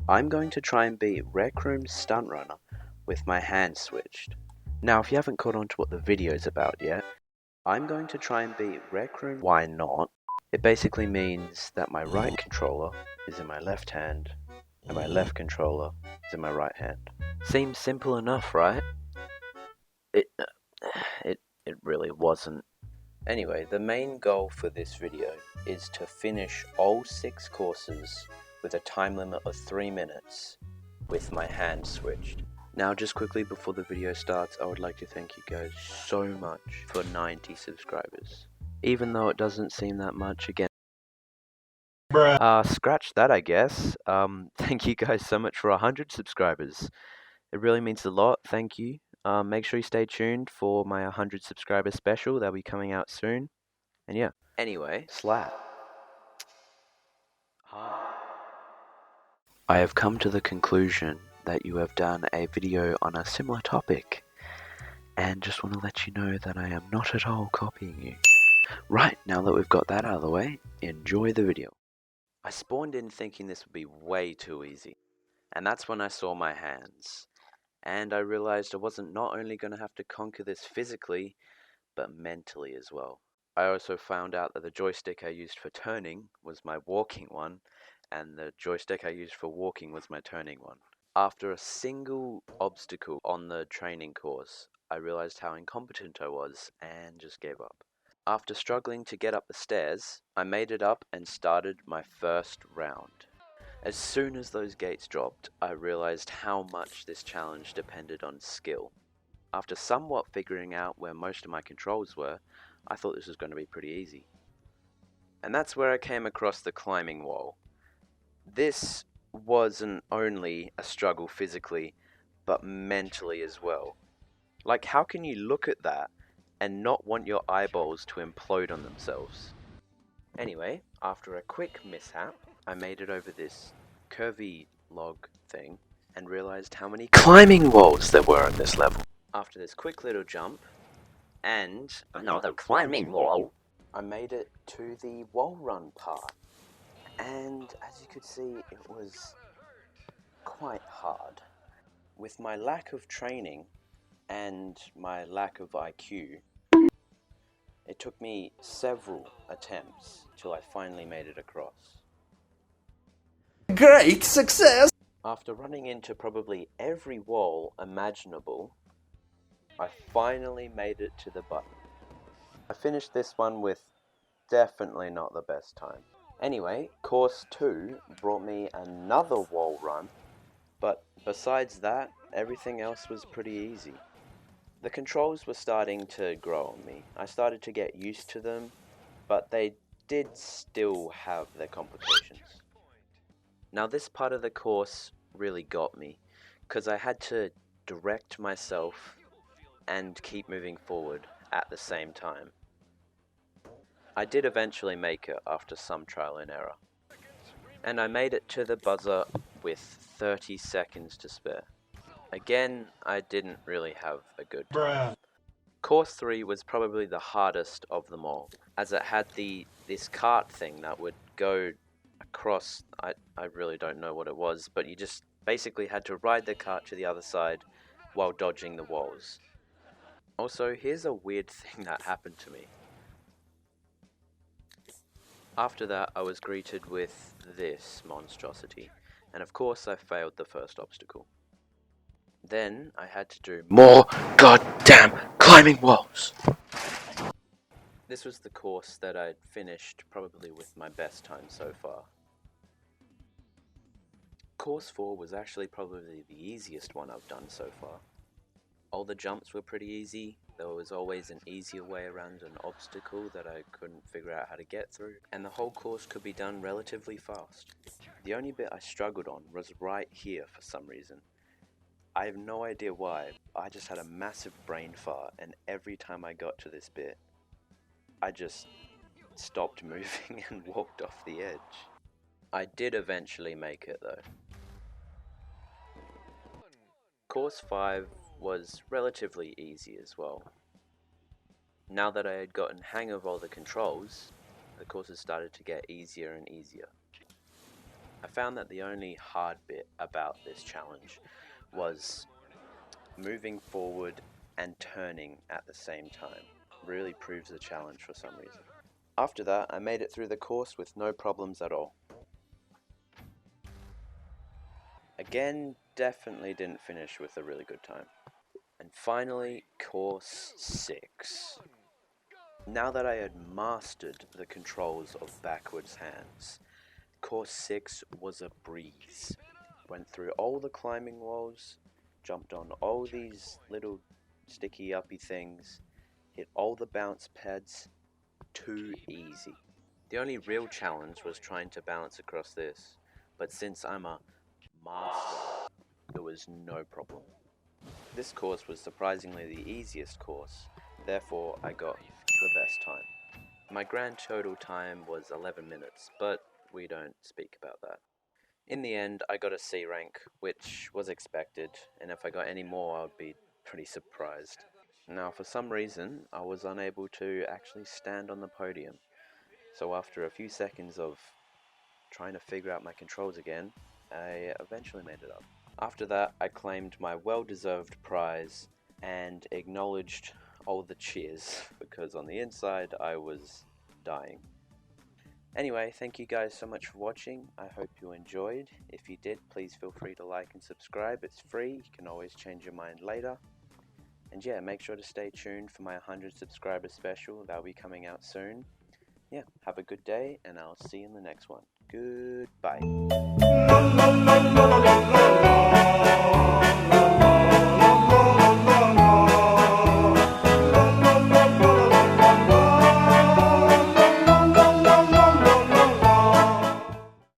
I'm going to try and beat Rec Room's Stunt Runner with my hand switched. Now, if you haven't caught on to what the video is about yet, I'm going to try and beat Rec Room. Why not? It basically means that my right controller is in my left hand, and my left controller is in my right hand. Seems simple enough, right? It, it really wasn't. Anyway, the main goal for this video is to finish all 6 courses with a time limit of 3 minutes with my hand switched. Now, just quickly before the video starts, I would like to thank you guys so much for 90 subscribers. Even though it doesn't seem that much, again, scratch that, I guess. Thank you guys so much for 100 subscribers. It really means a lot, thank you. Make sure you stay tuned for my 100 subscriber special, that'll be coming out soon. And yeah. Anyway, slap. Hi. I have come to the conclusion that you have done a video on a similar topic, and just want to let you know that I am not at all copying you. Right, now that we've got that out of the way, enjoy the video. I spawned in thinking this would be way too easy, and that's when I saw my hands, and I realized I wasn't not only going to have to conquer this physically, but mentally as well. I also found out that the joystick I used for turning was my walking one, and the joystick I used for walking was my turning one. After a single obstacle on the training course, I realized how incompetent I was and just gave up. After struggling to get up the stairs, I made it up and started my first round. As soon as those gates dropped, I realized how much this challenge depended on skill. After somewhat figuring out where most of my controls were, I thought this was going to be pretty easy. And that's where I came across the climbing wall. This wasn't only a struggle physically, but mentally as well. Like, how can you look at that and not want your eyeballs to implode on themselves? Anyway, after a quick mishap, I made it over this curvy log thing and realized how many climbing walls there were on this level. After this quick little jump, and another climbing wall, I made it to the wall run part. And as you could see, it was quite hard. With my lack of training and my lack of IQ, it took me several attempts till I finally made it across. Great success! After running into probably every wall imaginable, I finally made it to the button. I finished this one with definitely not the best time. Anyway, course 2 brought me another wall run, but besides that, everything else was pretty easy. The controls were starting to grow on me. I started to get used to them, but they did still have their complications. Now this part of the course really got me, because I had to direct myself and keep moving forward at the same time. I did eventually make it after some trial and error, and I made it to the buzzer with 30 seconds to spare. Again, I didn't really have a good time. Course 3 was probably the hardest of them all, as it had this cart thing that would go across, I really don't know what it was, but you just basically had to ride the cart to the other side while dodging the walls. Also, here's a weird thing that happened to me. After that, I was greeted with this monstrosity, and of course I failed the first obstacle. Then I had to do more goddamn climbing walls! This was the course that I'd finished probably with my best time so far. Course 4 was actually probably the easiest one I've done so far. All the jumps were pretty easy, there was always an easier way around an obstacle that I couldn't figure out how to get through, and the whole course could be done relatively fast. The only bit I struggled on was right here for some reason. I have no idea why, I just had a massive brain fart, and every time I got to this bit, I just stopped moving and walked off the edge. I did eventually make it though. Course 5 was relatively easy as well. Now that I had gotten hang of all the controls, the courses started to get easier and easier. I found that the only hard bit about this challenge was moving forward and turning at the same time. Really proves the challenge for some reason. After that, I made it through the course with no problems at all. Again, definitely didn't finish with a really good time. And finally, course 6. Now that I had mastered the controls of backwards hands, course 6 was a breeze. Went through all the climbing walls, jumped on all these little sticky uppy things, hit all the bounce pads, too easy. The only real challenge was trying to balance across this, but since I'm a master, it was no problem. This course was surprisingly the easiest course, therefore I got the best time. My grand total time was 11 minutes, but we don't speak about that. In the end, I got a C rank, which was expected, and if I got any more, I'd be pretty surprised. Now, for some reason, I was unable to actually stand on the podium, so after a few seconds of trying to figure out my controls again, I eventually made it up. After that, I claimed my well-deserved prize and acknowledged all the cheers, because on the inside, I was dying. Anyway, thank you guys so much for watching. I hope you enjoyed. If you did, please feel free to like and subscribe. It's free. You can always change your mind later. And yeah, make sure to stay tuned for my 100 subscriber special. That'll be coming out soon. Yeah, have a good day, and I'll see you in the next one. Goodbye.